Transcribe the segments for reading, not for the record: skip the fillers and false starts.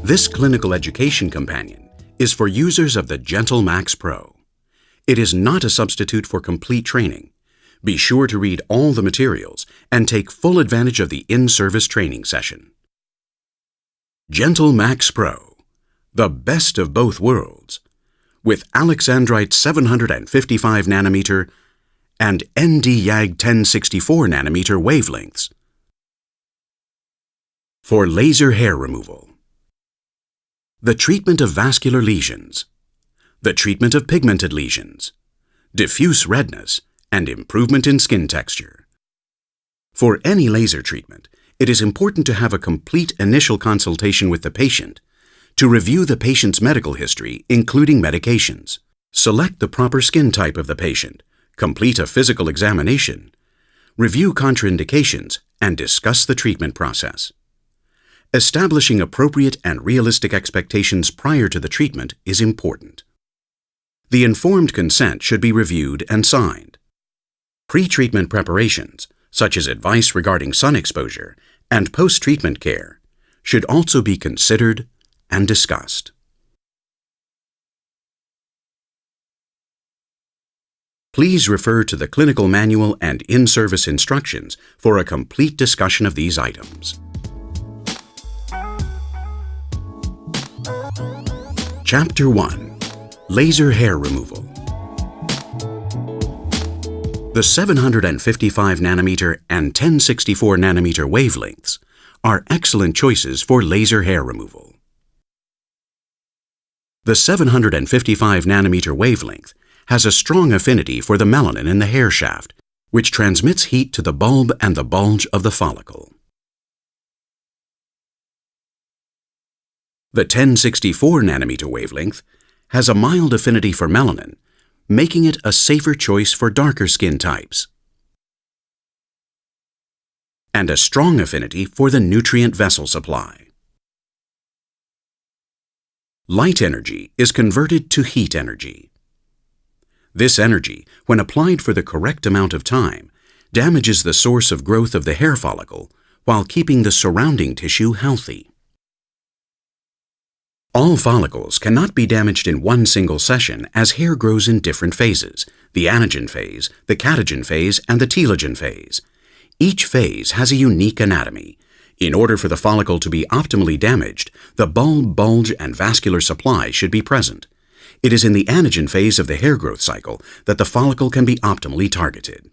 This clinical education companion is for users of the GentleMax Pro. It is not a substitute for complete training. Be sure to read all the materials and take full advantage of the in-service training session. GentleMax Pro, the best of both worlds, with Alexandrite 755 nanometer and Nd:YAG 1064 nanometer wavelengths. For laser hair removal, the treatment of vascular lesions, the treatment of pigmented lesions, diffuse redness, and improvement in skin texture. For any laser treatment, it is important to have a complete initial consultation with the patient to review the patient's medical history, including medications. Select the proper skin type of the patient, complete a physical examination, review contraindications, and discuss the treatment process. Establishing appropriate and realistic expectations prior to the treatment is important. The informed consent should be reviewed and signed. Pre-treatment preparations, such as advice regarding sun exposure and post-treatment care, should also be considered and discussed. Please refer to the clinical manual and in-service instructions for a complete discussion of these items. Chapter 1. Laser Hair Removal. The 755 nanometer and 1064 nanometer wavelengths are excellent choices for laser hair removal. The 755 nanometer wavelength has a strong affinity for the melanin in the hair shaft, which transmits heat to the bulb and the bulge of the follicle. The 1064 nanometer wavelength has a mild affinity for melanin, making it a safer choice for darker skin types, and a strong affinity for the nutrient vessel supply. Light energy is converted to heat energy. This energy, when applied for the correct amount of time, damages the source of growth of the hair follicle while keeping the surrounding tissue healthy. All follicles cannot be damaged in one single session as hair grows in different phases: the anagen phase, the catagen phase, and the telogen phase. Each phase has a unique anatomy. In order for the follicle to be optimally damaged, the bulb, bulge, and vascular supply should be present. It is in the anagen phase of the hair growth cycle that the follicle can be optimally targeted.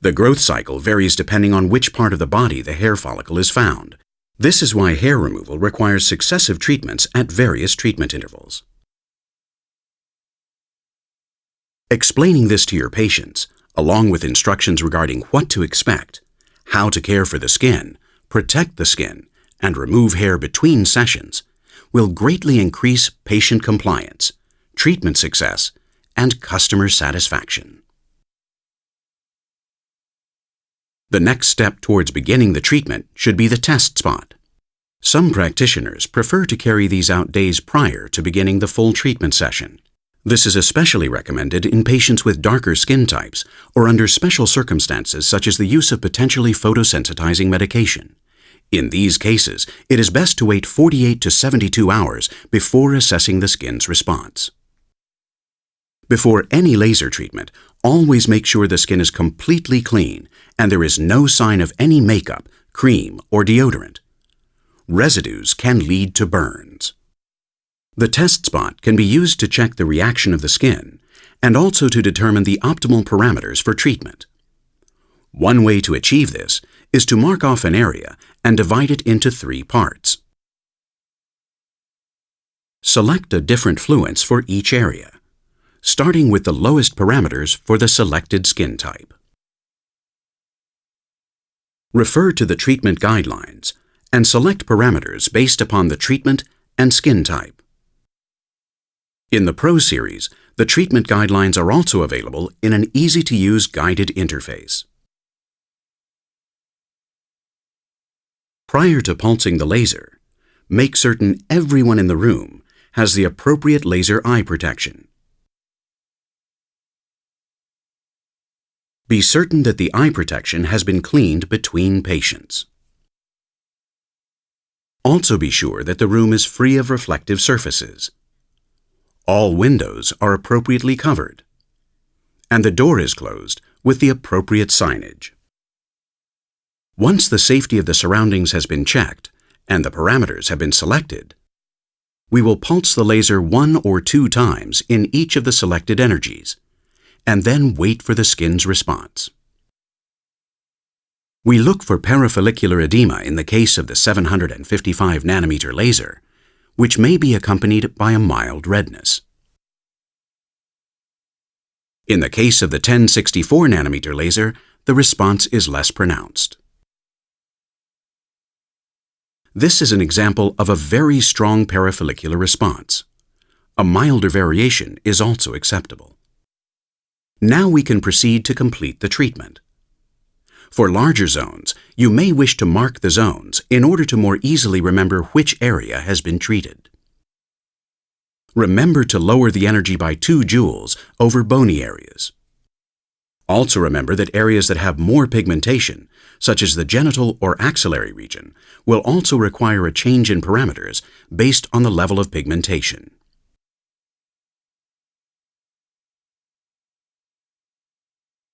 The growth cycle varies depending on which part of the body the hair follicle is found. This is why hair removal requires successive treatments at various treatment intervals. Explaining this to your patients, along with instructions regarding what to expect, how to care for the skin, protect the skin, and remove hair between sessions, will greatly increase patient compliance, treatment success, and customer satisfaction. The next step towards beginning the treatment should be the test spot. Some practitioners prefer to carry these out days prior to beginning the full treatment session. This is especially recommended in patients with darker skin types or under special circumstances such as the use of potentially photosensitizing medication. In these cases, it is best to wait 48 to 72 hours before assessing the skin's response. Before any laser treatment, always make sure the skin is completely clean and there is no sign of any makeup, cream, or deodorant. Residues can lead to burns. The test spot can be used to check the reaction of the skin and also to determine the optimal parameters for treatment. One way to achieve this is to mark off an area and divide it into 3 parts. Select a different fluence for each area, starting with the lowest parameters for the selected skin type. Refer to the treatment guidelines and select parameters based upon the treatment and skin type. In the Pro Series, the treatment guidelines are also available in an easy-to-use guided interface. Prior to pulsing the laser, make certain everyone in the room has the appropriate laser eye protection. Be certain that the eye protection has been cleaned between patients. Also be sure that the room is free of reflective surfaces. All windows are appropriately covered, and the door is closed with the appropriate signage. Once the safety of the surroundings has been checked and the parameters have been selected, we will pulse the laser 1 or 2 times in each of the selected energies, and then wait for the skin's response. We look for parafollicular edema in the case of the 755 nanometer laser, which may be accompanied by a mild redness. In the case of the 1064 nanometer laser, the response is less pronounced. This is an example of a very strong parafollicular response. A milder variation is also acceptable. Now we can proceed to complete the treatment. For larger zones, you may wish to mark the zones in order to more easily remember which area has been treated. Remember to lower the energy by 2 joules over bony areas. Also remember that areas that have more pigmentation, such as the genital or axillary region, will also require a change in parameters based on the level of pigmentation.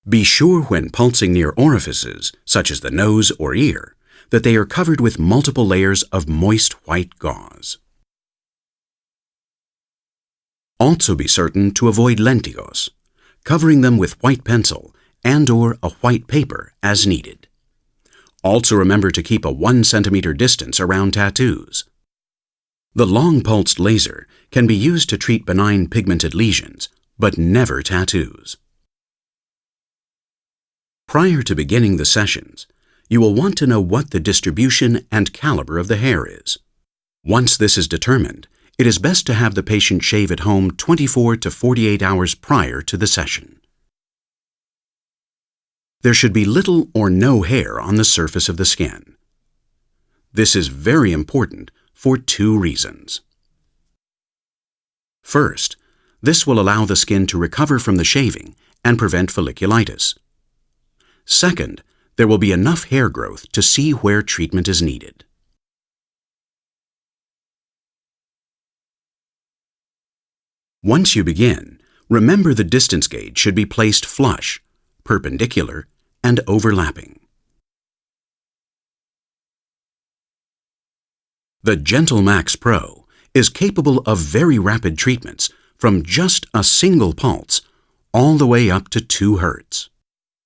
Be sure when pulsing near orifices, such as the nose or ear, that they are covered with multiple layers of moist white gauze. Also be certain to avoid lentigos, covering them with white pencil and/or a white paper as needed. Also remember to keep a 1 centimeter distance around tattoos. The long pulsed laser can be used to treat benign pigmented lesions, but never tattoos. Prior to beginning the sessions, you will want to know what the distribution and caliber of the hair is. Once this is determined, it is best to have the patient shave at home 24 to 48 hours prior to the session. There should be little or no hair on the surface of the skin. This is very important for 2 reasons. First, this will allow the skin to recover from the shaving and prevent folliculitis. Second, there will be enough hair growth to see where treatment is needed. Once you begin, remember the distance gauge should be placed flush, perpendicular, and overlapping. The GentleMax Pro is capable of very rapid treatments from just a single pulse all the way up to 2 Hz.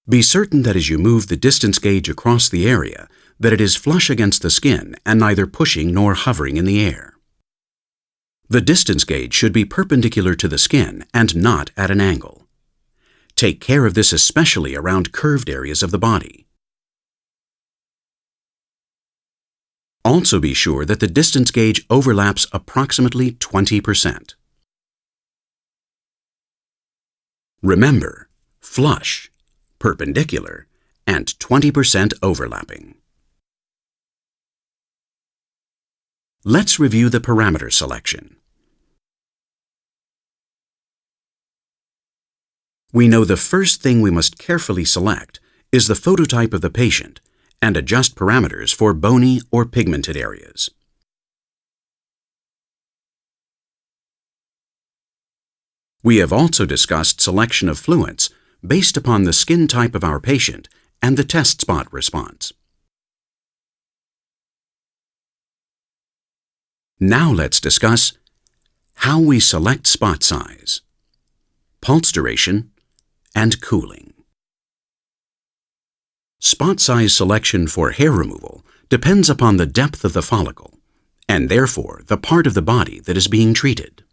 Be certain that as you move the distance gauge across the area, that it is flush against the skin and neither pushing nor hovering in the air. The distance gauge should be perpendicular to the skin and not at an angle. Take care of this especially around curved areas of the body. Also be sure that the distance gauge overlaps approximately 20%. Remember, flush, perpendicular, and 20% overlapping. Let's review the parameter selection. We know the first thing we must carefully select is the phototype of the patient and adjust parameters for bony or pigmented areas. We have also discussed selection of fluents based upon the skin type of our patient and the test spot response. Now let's discuss how we select spot size, pulse duration, and cooling. Spot size selection for hair removal depends upon the depth of the follicle, and therefore the part of the body that is being treated.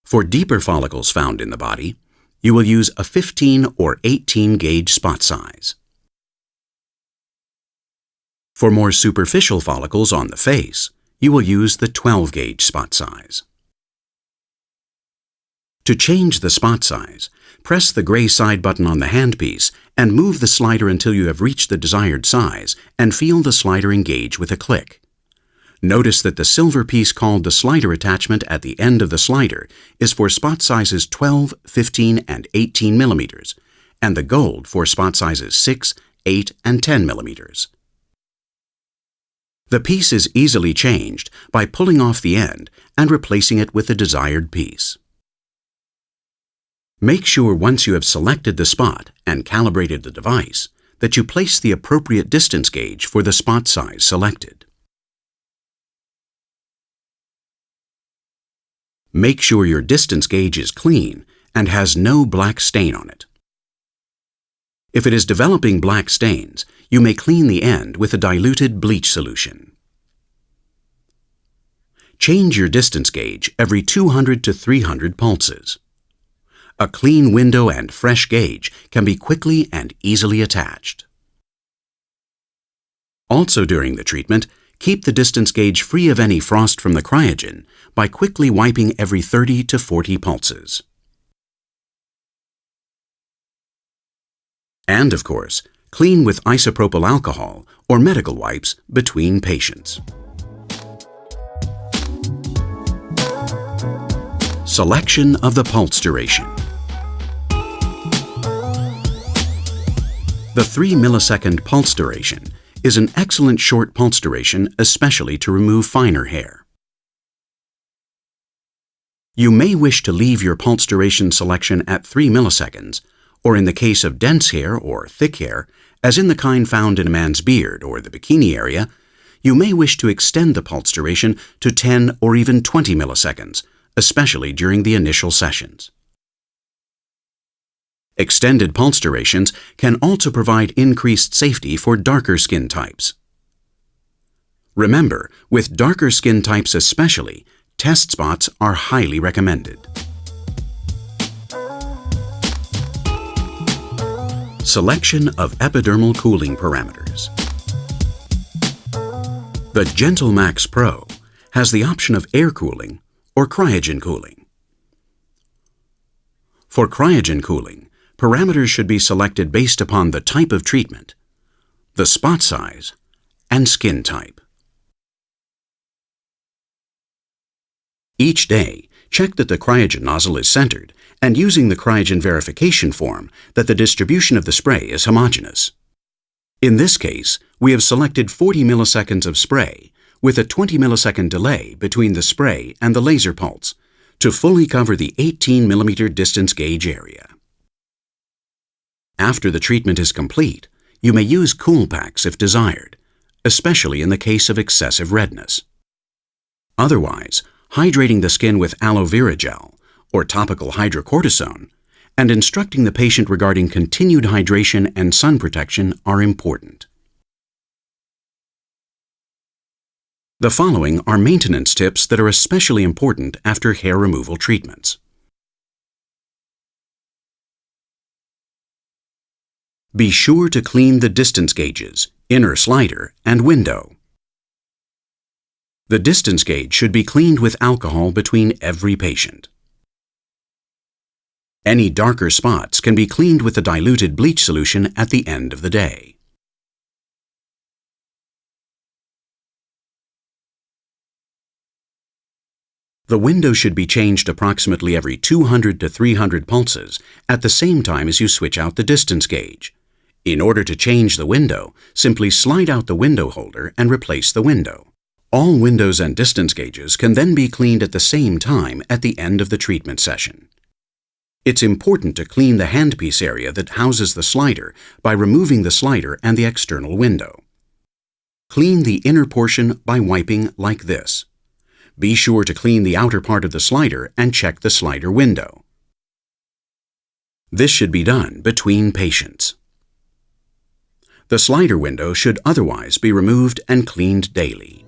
For deeper follicles found in the body, you will use a 15 or 18 gauge spot size. For more superficial follicles on the face, you will use the 12 gauge spot size. To change the spot size, press the gray side button on the handpiece and move the slider until you have reached the desired size and feel the slider engage with a click. Notice that the silver piece called the slider attachment at the end of the slider is for spot sizes 12, 15, and 18 millimeters, and the gold for spot sizes 6, 8, and 10 millimeters. The piece is easily changed by pulling off the end and replacing it with the desired piece. Make sure once you have selected the spot and calibrated the device that you place the appropriate distance gauge for the spot size selected. Make sure your distance gauge is clean and has no black stain on it. If it is developing black stains, you may clean the end with a diluted bleach solution. Change your distance gauge every 200 to 300 pulses. A clean window and fresh gauge can be quickly and easily attached. Also during the treatment, keep the distance gauge free of any frost from the cryogen by quickly wiping every 30 to 40 pulses. And of course, clean with isopropyl alcohol or medical wipes between patients. Selection of the pulse duration. The 3 millisecond pulse duration is an excellent short pulse duration, especially to remove finer hair. You may wish to leave your pulse duration selection at 3 milliseconds, or in the case of dense hair or thick hair, as in the kind found in a man's beard or the bikini area, you may wish to extend the pulse duration to 10 or even 20 milliseconds, especially during the initial sessions. Extended pulse durations can also provide increased safety for darker skin types. Remember, with darker skin types especially, test spots are highly recommended. Selection of epidermal cooling parameters. The GentleMax Pro has the option of air cooling or cryogen cooling. For cryogen cooling, parameters should be selected based upon the type of treatment, the spot size, and skin type. Each day, check that the cryogen nozzle is centered and using the cryogen verification form that the distribution of the spray is homogeneous. In this case, we have selected 40 milliseconds of spray with a 20 millisecond delay between the spray and the laser pulse to fully cover the 18 millimeter distance gauge area. After the treatment is complete, you may use cool packs if desired, especially in the case of excessive redness. Otherwise, hydrating the skin with aloe vera gel or topical hydrocortisone and instructing the patient regarding continued hydration and sun protection are important. The following are maintenance tips that are especially important after hair removal treatments. Be sure to clean the distance gauges, inner slider, and window. The distance gauge should be cleaned with alcohol between every patient. Any darker spots can be cleaned with a diluted bleach solution at the end of the day. The window should be changed approximately every 200 to 300 pulses at the same time as you switch out the distance gauge. In order to change the window, simply slide out the window holder and replace the window. All windows and distance gauges can then be cleaned at the same time at the end of the treatment session. It's important to clean the handpiece area that houses the slider by removing the slider and the external window. Clean the inner portion by wiping like this. Be sure to clean the outer part of the slider and check the slider window. This should be done between patients. The slider window should otherwise be removed and cleaned daily.